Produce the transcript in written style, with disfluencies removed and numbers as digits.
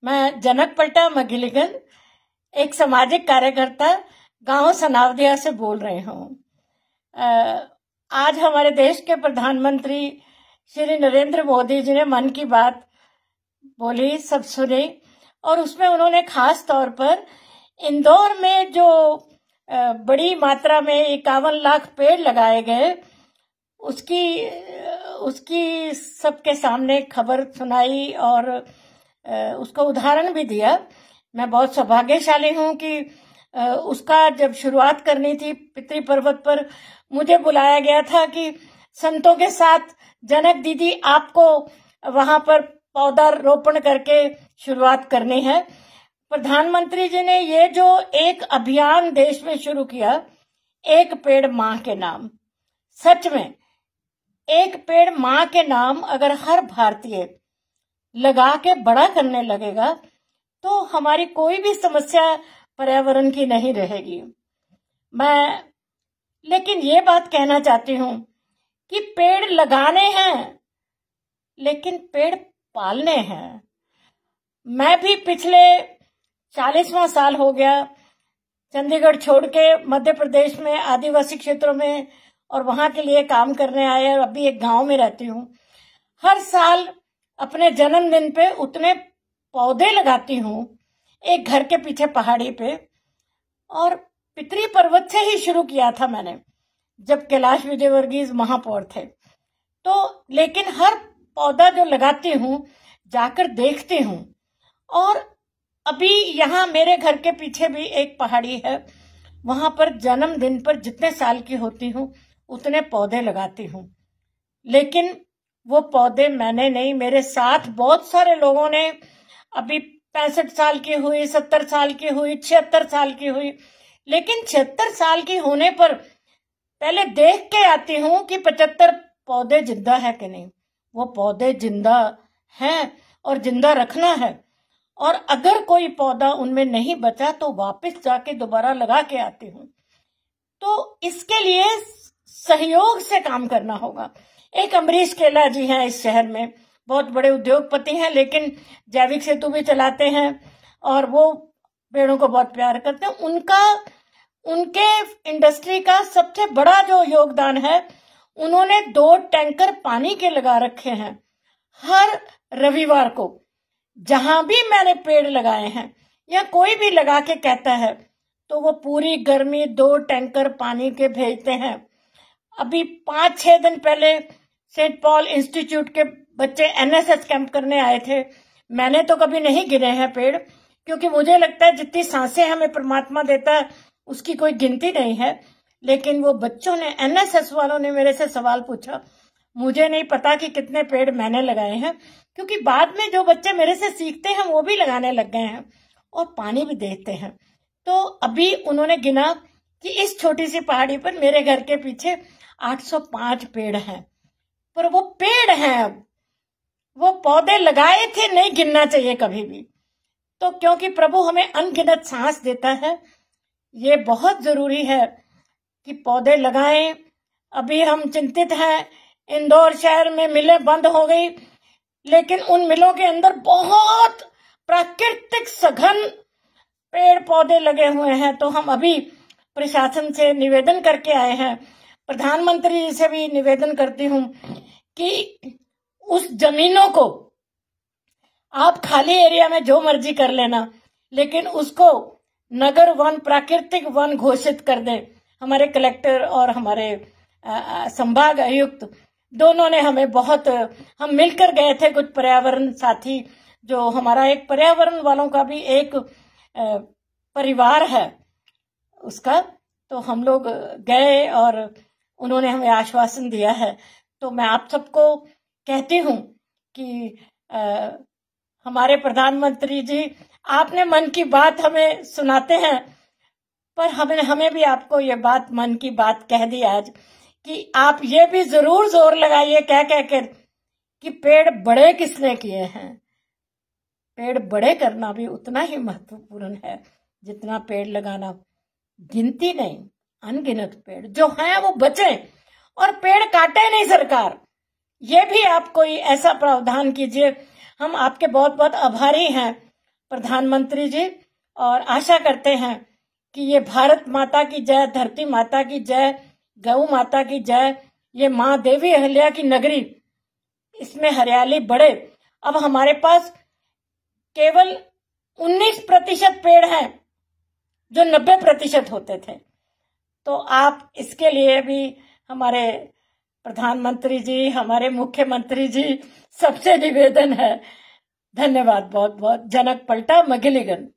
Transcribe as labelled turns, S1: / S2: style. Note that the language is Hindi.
S1: मैं जनक पलटा मघिलिगन, एक सामाजिक कार्यकर्ता गांव सनावदिया से बोल रही हूँ। आज हमारे देश के प्रधानमंत्री श्री नरेंद्र मोदी जी ने मन की बात बोली, सब सुनी, और उसमें उन्होंने खास तौर पर इंदौर में जो बड़ी मात्रा में 51 लाख पेड़ लगाए गए उसकी सबके सामने खबर सुनाई और उसका उदाहरण भी दिया। मैं बहुत सौभाग्यशाली हूं कि उसका जब शुरुआत करनी थी पितृ पर्वत पर, मुझे बुलाया गया था कि संतों के साथ जनक दीदी आपको वहां पर पौधा रोपण करके शुरुआत करनी है। प्रधानमंत्री जी ने ये जो एक अभियान देश में शुरू किया, एक पेड़ माँ के नाम, सच में एक पेड़ माँ के नाम अगर हर भारतीय लगा के बड़ा करने लगेगा तो हमारी कोई भी समस्या पर्यावरण की नहीं रहेगी। मैं लेकिन ये बात कहना चाहती हूँ कि पेड़ लगाने हैं लेकिन पेड़ पालने हैं। मैं भी पिछले 40वां साल हो गया चंडीगढ़ छोड़ के मध्य प्रदेश में आदिवासी क्षेत्रों में और वहां के लिए काम करने आए, और अभी एक गांव में रहती हूँ। हर साल अपने जन्मदिन पे उतने पौधे लगाती हूँ एक घर के पीछे पहाड़ी पे, और पितृ पर्वत से ही शुरू किया था मैंने जब कैलाश विजयवर्गीय महापौर थे। तो लेकिन हर पौधा जो लगाती हूँ जाकर देखती हूँ, और अभी यहाँ मेरे घर के पीछे भी एक पहाड़ी है, वहां पर जन्मदिन पर जितने साल की होती हूँ उतने पौधे लगाती हूँ। लेकिन वो पौधे मैंने नहीं, मेरे साथ बहुत सारे लोगों ने, अभी 65 साल की हुई, 70 साल की हुई, 76 साल की हुई, लेकिन 76 साल की होने पर पहले देख के आती हूँ कि 75 पौधे जिंदा है कि नहीं। वो पौधे जिंदा हैं और जिंदा रखना है, और अगर कोई पौधा उनमें नहीं बचा तो वापस जाके दोबारा लगा के आती हूँ। तो इसके लिए सहयोग से काम करना होगा। एक अमरीश केला जी हैं इस शहर में, बहुत बड़े उद्योगपति हैं, लेकिन जैविक सेतु भी चलाते हैं और वो पेड़ों को बहुत प्यार करते हैं। उनके इंडस्ट्री का सबसे बड़ा जो योगदान है, उन्होंने 2 टैंकर पानी के लगा रखे हैं। हर रविवार को जहां भी मैंने पेड़ लगाए हैं या कोई भी लगा के कहता है तो वो पूरी गर्मी 2 टैंकर पानी के भेजते हैं। अभी 5-6 दिन पहले सेंट पॉल इंस्टीट्यूट के बच्चे एनएसएस कैंप करने आए थे। मैंने तो कभी नहीं गिने हैं पेड़, क्योंकि मुझे लगता है जितनी सांसें हमें परमात्मा देता है उसकी कोई गिनती नहीं है। लेकिन वो बच्चों ने, एनएसएस वालों ने मेरे से सवाल पूछा। मुझे नहीं पता कि कितने पेड़ मैंने लगाए हैं, क्योंकि बाद में जो बच्चे मेरे से सीखते हैं वो भी लगाने लग गए हैं और पानी भी देते हैं। तो अभी उन्होंने गिना कि इस छोटी सी पहाड़ी पर मेरे घर के पीछे 805 पेड़ हैं, पर वो पेड़ हैं। अब वो पौधे लगाए थे, नहीं गिनना चाहिए कभी भी। तो क्योंकि प्रभु हमें अनगिनत सांस देता है, ये बहुत जरूरी है कि पौधे लगाएं। अभी हम चिंतित हैं, इंदौर शहर में मिलें बंद हो गई, लेकिन उन मिलों के अंदर बहुत प्राकृतिक सघन पेड़ पौधे लगे हुए हैं। तो हम अभी प्रशासन से निवेदन करके आए हैं, प्रधानमंत्री जी से भी निवेदन करती हूँ कि उस जमीनों को आप खाली एरिया में जो मर्जी कर लेना, लेकिन उसको नगर वन, प्राकृतिक वन घोषित कर दें। हमारे कलेक्टर और हमारे संभाग आयुक्त दोनों ने हमें बहुत, हम मिलकर गए थे, कुछ पर्यावरण साथी, जो हमारा एक पर्यावरण वालों का भी एक परिवार है उसका, तो हम लोग गए और उन्होंने हमें आश्वासन दिया है। तो मैं आप सबको कहती हूँ कि हमारे प्रधानमंत्री जी, आपने मन की बात हमें सुनाते हैं, पर हमें भी आपको ये बात, मन की बात कह दी आज, कि आप ये भी जरूर जोर लगाइए कह कर कि पेड़ बड़े किसने किए हैं। पेड़ बड़े करना भी उतना ही महत्वपूर्ण है जितना पेड़ लगाना। गिनती नहीं, अनगिनत पेड़ जो हैं वो बचे, और पेड़ काटे नहीं सरकार। ये भी आप कोई ऐसा प्रावधान कीजिए। हम आपके बहुत बहुत आभारी हैं। प्रधानमंत्री जी, और आशा करते हैं कि ये भारत माता की जय, धरती माता की जय, गौ माता की जय, ये माँ देवी अहिल्या की नगरी, इसमें हरियाली बढ़े। अब हमारे पास केवल 19% पेड़ हैं जो 90% होते थे। तो आप इसके लिए भी हमारे प्रधानमंत्री जी, हमारे मुख्यमंत्री जी, सबसे निवेदन है। धन्यवाद बहुत बहुत। जनक पलटा, मगिलीगन।